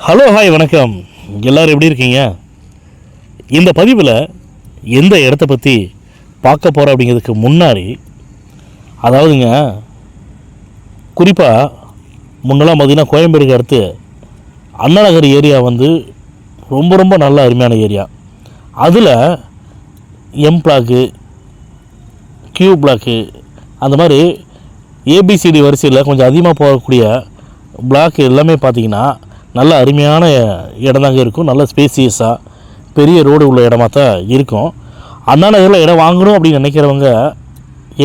Hello hi வணக்கம். எல்லோரும் எப்படி இருக்கீங்க? இந்த பதிவில் எந்த இடத்த பற்றி பார்க்க போகிறோம் அப்படிங்கிறதுக்கு முன்னாடி, அதாவதுங்க குறிப்பாக முன்னெல்லாம் பார்த்திங்கன்னா கோயம்பேடுக்கு அடுத்து அண்ணா நகர் ஏரியா வந்து ரொம்ப ரொம்ப நல்ல அருமையான ஏரியா. அதில் எம் பிளாக்கு, கியூ பிளாக்கு, அந்த மாதிரி ஏபிசிடி வரிசையில் கொஞ்சம் அதிகமாக போகக்கூடிய பிளாக் எல்லாமே பார்த்திங்கன்னா நல்ல அருமையான இடம் தாங்க இருக்கும். நல்ல ஸ்பேசியஸாக பெரிய ரோடு உள்ள இடமா தான் இருக்கும். அண்ணா நகரில் இடம் வாங்கணும் அப்படின்னு நினைக்கிறவங்க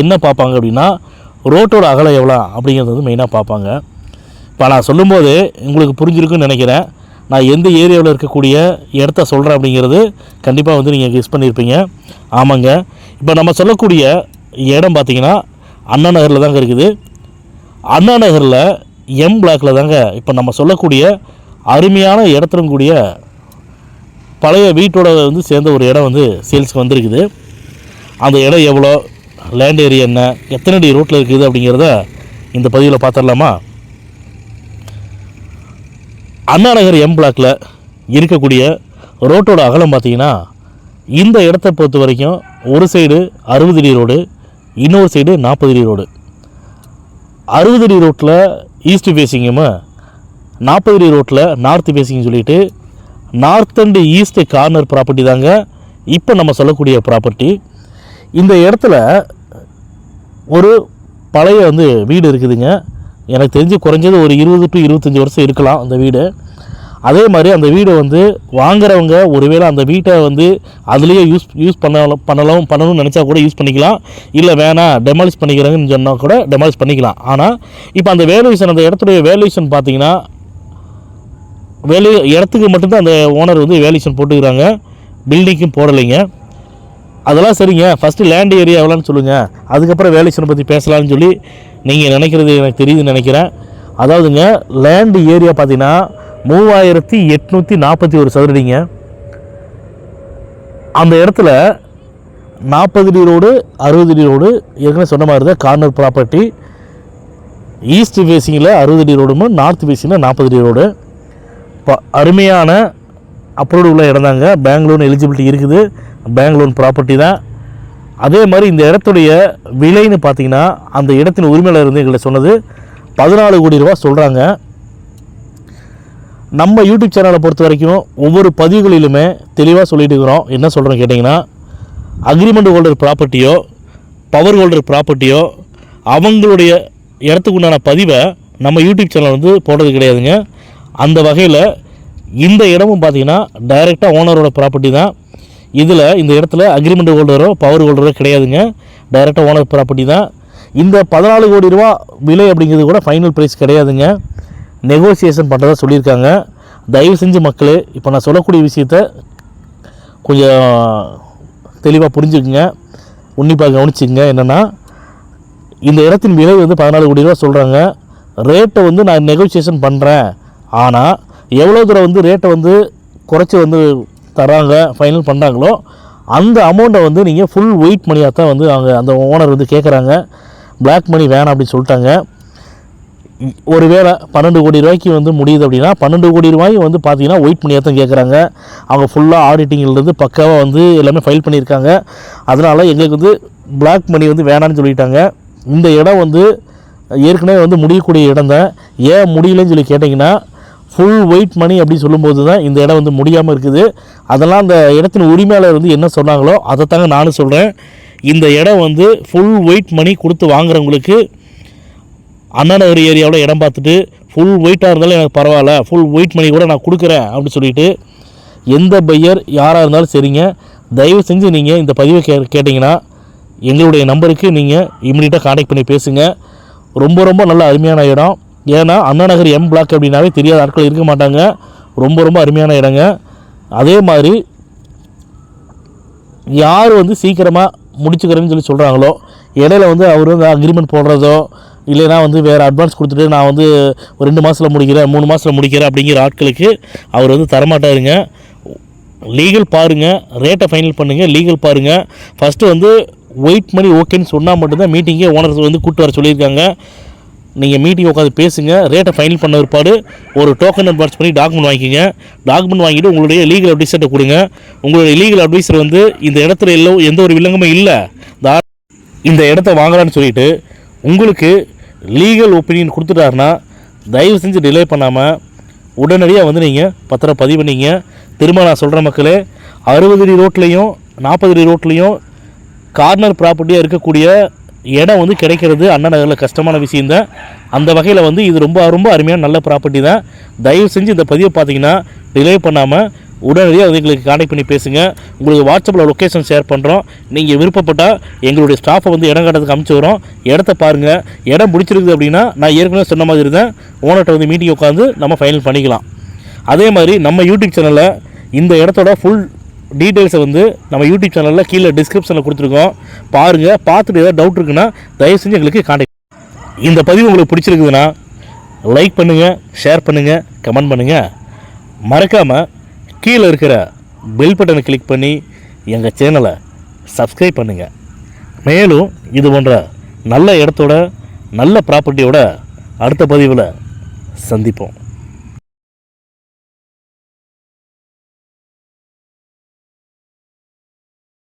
என்ன பார்ப்பாங்க அப்படின்னா, ரோட்டோட அகலம் எவ்வளோ அப்படிங்கிறது வந்து மெயினாக பார்ப்பாங்க. இப்போ நான் சொல்லும்போது உங்களுக்கு புரிஞ்சிருக்குன்னு நினைக்கிறேன். நான் எந்த ஏரியாவில் இருக்கக்கூடிய இடத்த சொல்கிறேன் அப்படிங்கிறது கண்டிப்பாக வந்து நீங்கள் கெஸ் பண்ணியிருப்பீங்க. ஆமாங்க, இப்போ நம்ம சொல்லக்கூடிய இடம் பார்த்திங்கன்னா அண்ணா நகரில் தாங்க இருக்குது. அண்ணா நகரில் எம் பிளாக்கில் தாங்க இப்போ நம்ம சொல்லக்கூடிய அருமையான இடத்துடன் கூடிய பழைய வீட்டோட வந்து சேர்ந்த ஒரு இடம் வந்து சேல்ஸுக்கு வந்திருக்குது. அந்த இடம் எவ்வளோ, லேண்ட் ஏரியா என்ன, எத்தனை அடி ரோட்டில் இருக்குது அப்படிங்கிறத இந்த பதிவில் பார்த்துடலாமா? அண்ணா நகர் எம் பிளாக்கில் இருக்கக்கூடிய ரோட்டோட அகலம் பார்த்திங்கன்னா இந்த இடத்த பொறுத்த வரைக்கும் ஒரு சைடு 60 அடி ரோடு, இன்னொரு சைடு 40 அடி ரோடு. 60 அடி ரோட்டில் ஈஸ்ட் ஃபேஸிங்கும் 40 அடி ரோட்டில் நார்த் ஃபேஸிங் சொல்லிவிட்டு north and east corner property தாங்க இப்போ நம்ம சொல்லக்கூடிய ப்ராப்பர்ட்டி. இந்த இடத்துல ஒரு பழைய வந்து வீடு இருக்குதுங்க. எனக்கு தெரிஞ்சு குறைஞ்சது ஒரு 20 to 25 வருஷம் இருக்கலாம் அந்த வீடு. அதே மாதிரி அந்த வீடை வந்து வாங்குறவங்க ஒருவேளை அந்த வீட்டை வந்து அதுலேயே யூஸ் பண்ணணும்னு நினச்சா கூட யூஸ் பண்ணிக்கலாம். இல்லை வேணாம் டெமாலிஷ் பண்ணிக்கிறாங்கன்னு சொன்னால் கூட டெமாலிஷ் பண்ணிக்கலாம். ஆனால் இப்போ அந்த வேல்யூஷன், அந்த இடத்துடைய வேல்யூஷன் பார்த்திங்கன்னா இடத்துக்கு மட்டும்தான் அந்த ஓனர் வந்து வேல்யூஷன் போட்டுக்கிறாங்க, பில்டிங்க்கும் போடலைங்க. அதெல்லாம் சரிங்க, ஃபஸ்ட்டு லேண்ட் ஏரியா எவ்வளோன்னு சொல்லுங்கள், அதுக்கப்புறம் வேல்யூஷனை பற்றி பேசலாம்னு சொல்லி நீங்கள் நினைக்கிறது எனக்கு தெரியுதுன்னு நினைக்கிறேன். அதாவதுங்க லேண்ட் ஏரியா பார்த்திங்கன்னா 3841 சதுரடிங்க. அந்த இடத்துல 40 அடி ரோடு, 60 அடி ரோடு, ஏற்கனவே சொன்ன மாதிரி தான் கார்னர் ப்ராப்பர்ட்டி. ஈஸ்ட் ஃபேஸிங்கில் 60 அடி ரோடும், நார்த் ஃபேஸிங்கில் 40 அடி ரோடு. இப்போ அருமையான அப்ரூவ்டு உள்ள இடம் தாங்க. பேங்க் லோன் எலிஜிபிலிட்டி இருக்குது, பேங்க் லோன் ப்ராப்பர்ட்டி தான். அதே மாதிரி இந்த இடத்துடைய விலைன்னு பார்த்திங்கன்னா அந்த இடத்தின் உரிமையாளர் இருந்து எங்களை சொன்னது 14 கோடி ரூபா சொல்கிறாங்க. நம்ம யூடியூப் சேனலை பொறுத்த வரைக்கும் ஒவ்வொரு பதிவுகளிலுமே தெளிவாக சொல்லிட்டு இருக்கிறோம். என்ன சொல்கிறோம் கேட்டிங்கன்னா, அக்ரிமெண்ட் ஹோல்டர் ப்ராப்பர்ட்டியோ பவர் ஹோல்டர் ப்ராப்பர்ட்டியோ அவங்களுடைய இடத்துக்கு உண்டான பதிவை நம்ம யூடியூப் சேனல் வந்து போடுறது கிடையாதுங்க. அந்த வகையில் இந்த இடமும் பார்த்திங்கன்னா டைரெக்டாக ஓனரோட ப்ராப்பர்ட்டி தான். இதில் இந்த இடத்துல அக்ரிமெண்ட் ஹோல்டரோ பவர் ஹோல்டரோ கிடையாதுங்க, டைரெக்டாக ஓனர் ப்ராப்பர்ட்டி தான். இந்த 14 கோடி ரூபா விலை அப்படிங்கிறது கூட ஃபைனல் ப்ரைஸ் கிடையாதுங்க, நெகோசியேஷன் பண்ணுறதா சொல்லியிருக்காங்க. தயவு செஞ்சு மக்களே இப்போ நான் சொல்லக்கூடிய விஷயத்த கொஞ்சம் தெளிவாக புரிஞ்சுக்குங்க, உன்னிப்பாக கவனிச்சுங்க. என்னென்னா, இந்த இடத்தின் விலை வந்து 14 கோடி ரூபா சொல்கிறாங்க. ரேட்டை வந்து நான் நெகோசியேஷன் பண்ணுறேன், ஆனால் எவ்வளோ தூரம் வந்து ரேட்டை வந்து குறைச்சி வந்து தராங்க, ஃபைனல் பண்ணுறாங்களோ அந்த அமௌண்ட்டை வந்து நீங்கள் ஃபுல் வெயிட் மணியாக தான் வந்து அவங்க அந்த ஓனர் வந்து கேட்குறாங்க. பிளாக் மணி வேணாம் அப்படின்னு சொல்லிட்டாங்க. ஒருவேளை 12 கோடி ரூபாய்க்கு வந்து முடியுது அப்படின்னா 12 கோடி ரூபாய் வந்து பார்த்திங்கன்னா ஒயிட் மணியாக தான் கேட்குறாங்க. அவங்க ஃபுல்லாக ஆடிட்டிங்கிலேருந்து பக்காவாக வந்து எல்லாமே ஃபைல் பண்ணியிருக்காங்க. அதனால் எங்களுக்கு வந்து பிளாக் மணி வந்து வேணான்னு சொல்லிட்டாங்க. இந்த இடம் வந்து ஏற்கனவே வந்து முடியக்கூடிய இடம் தான். ஏன் முடியலன்னு சொல்லி கேட்டிங்கன்னா, ஃபுல் வெயிட் மணி அப்படின்னு சொல்லும்போது தான் இந்த இடம் வந்து முடியாமல் இருக்குது. அதெல்லாம் அந்த இடத்தின் உரிமையாளர் வந்து என்ன சொன்னாங்களோ அதை தாங்க நானும் சொல்கிறேன். இந்த இடம் வந்து ஃபுல் வெயிட் மணி கொடுத்து வாங்குறவங்களுக்கு அண்ணா நகர் ஏரியாவில் இடம் பார்த்துட்டு ஃபுல் வெயிட்டாக இருந்தாலும் எனக்கு பரவாயில்ல, ஃபுல் வெயிட் மணி கூட நான் கொடுக்குறேன் அப்படின்னு சொல்லிட்டு எந்த பையர் யாராக இருந்தாலும் சரிங்க, தயவு செஞ்சு நீங்கள் இந்த பதிவை கேட்டிங்கன்னா எங்களுடைய நம்பருக்கு நீங்கள் இமீடியட்டாக கான்டாக்ட் பண்ணி பேசுங்க. ரொம்ப ரொம்ப நல்ல அருமையான இடம். ஏன்னா அண்ணா நகர் எம் பிளாக் அப்படின்னாவே தெரியாத ஆட்கள் இருக்க மாட்டாங்க. ரொம்ப ரொம்ப அருமையான இடங்க. அதே மாதிரி யார் வந்து சீக்கிரமாக முடிச்சுக்கிறேன்னு சொல்லி சொல்கிறாங்களோ, இடையில வந்து அவர் வந்து அக்ரிமெண்ட் போடுறதோ இல்லைனா வந்து வேறு அட்வான்ஸ் கொடுத்துட்டு நான் வந்து ஒரு 2 மாதத்தில் முடிக்கிறேன், 3 மாதத்தில் முடிக்கிறேன் அப்படிங்கிற ஆட்களுக்கு அவர் வந்து தரமாட்டாருங்க. லீகல் பாருங்கள், ரேட்டை ஃபைனல் பண்ணுங்கள், லீகல் பாருங்கள். ஃபஸ்ட்டு வந்து வெயிட் மணி ஓகேன்னு சொன்னால் மட்டும்தான் மீட்டிங்கே ஓனர்ஸ் வந்து கூப்பிட்டு வர சொல்லியிருக்காங்க. நீங்கள் மீட்டிங் உட்காந்து பேசுங்க. ரேட்டை ஃபைனல் பண்ண பிற்பாடு ஒரு டோக்கன் அட்வான்ஸ் பண்ணி டாக்குமெண்ட் வாங்கிக்கோங்க. டாக்குமெண்ட் வாங்கிட்டு உங்களுடைய லீகல் அட்வைசர்கிட்ட கொடுங்க. உங்களுடைய லீகல் அட்வைசர் வந்து இந்த இடத்துல எந்த ஒரு வில்லங்கமும் இல்லை, இந்த இடத்த வாங்கலான்னு சொல்லிட்டு உங்களுக்கு லீகல் ஒப்பீனியன் கொடுத்துட்டாருன்னா தயவு செஞ்சு டிலே பண்ணாமல் உடனடியாக வந்து நீங்கள் பத்திரம் பதிவு பண்ணிங்க. திரும்ப நான் சொல்கிற மக்களே, 60 அடி ரோட்லேயும் 40 அடி ரோட்லேயும் கார்னர் ப்ராப்பர்ட்டியாக இருக்கக்கூடிய இடம் வந்து கிடைக்கிறது அண்ணா நகரில் கஷ்டமான விஷயந்தான். அந்த வகையில் வந்து இது ரொம்ப ரொம்ப அருமையான நல்ல ப்ராப்பர்ட்டி தான். தயவு செஞ்சு இந்த பதிவை பார்த்தீங்கன்னா டிலே பண்ணாமல் உடனடியாக வந்து எங்களுக்கு கான்டாக்ட் பண்ணி பேசுங்க. உங்களுக்கு வாட்ஸ்அப்பில் லொக்கேஷன் ஷேர் பண்ணுறோம். நீங்கள் விருப்பப்பட்டால் எங்களுடைய ஸ்டாஃபை வந்து இடம் காட்டுறதுக்கு அனுப்பிச்சி வரோம். இடத்த பாருங்கள். இடம் பிடிச்சிருக்குது அப்படின்னா நான் ஏற்கனவே சொன்ன மாதிரி தான் ஓனர்கிட்ட வந்து மீட்டிங் உட்காந்து நம்ம ஃபைனல் பண்ணிக்கலாம். அதே மாதிரி நம்ம யூடியூப் சேனலில் இந்த இடத்தோட ஃபுல் டீட்டெயில்ஸை வந்து நம்ம யூடியூப் சேனலில் கீழே டிஸ்கிரிப்ஷனில் கொடுத்துருக்கோம். பாருங்கள். பார்த்துட்டு ஏதாவது டவுட் இருக்குன்னா தயவு செஞ்சு எங்களுக்கு கான்டாக்ட். இந்த பதிவு உங்களுக்கு பிடிச்சிருக்குதுன்னா லைக் பண்ணுங்கள், ஷேர் பண்ணுங்கள், கமெண்ட் பண்ணுங்கள். மறக்காமல் கீழே இருக்கிற பெல் பட்டனை கிளிக் பண்ணி எங்கள் சேனலை சப்ஸ்கிரைப் பண்ணுங்கள். மேலும் இது போன்ற நல்ல இடத்தோட நல்ல ப்ராப்பர்ட்டியோட அடுத்த பதிவில் சந்திப்போம்.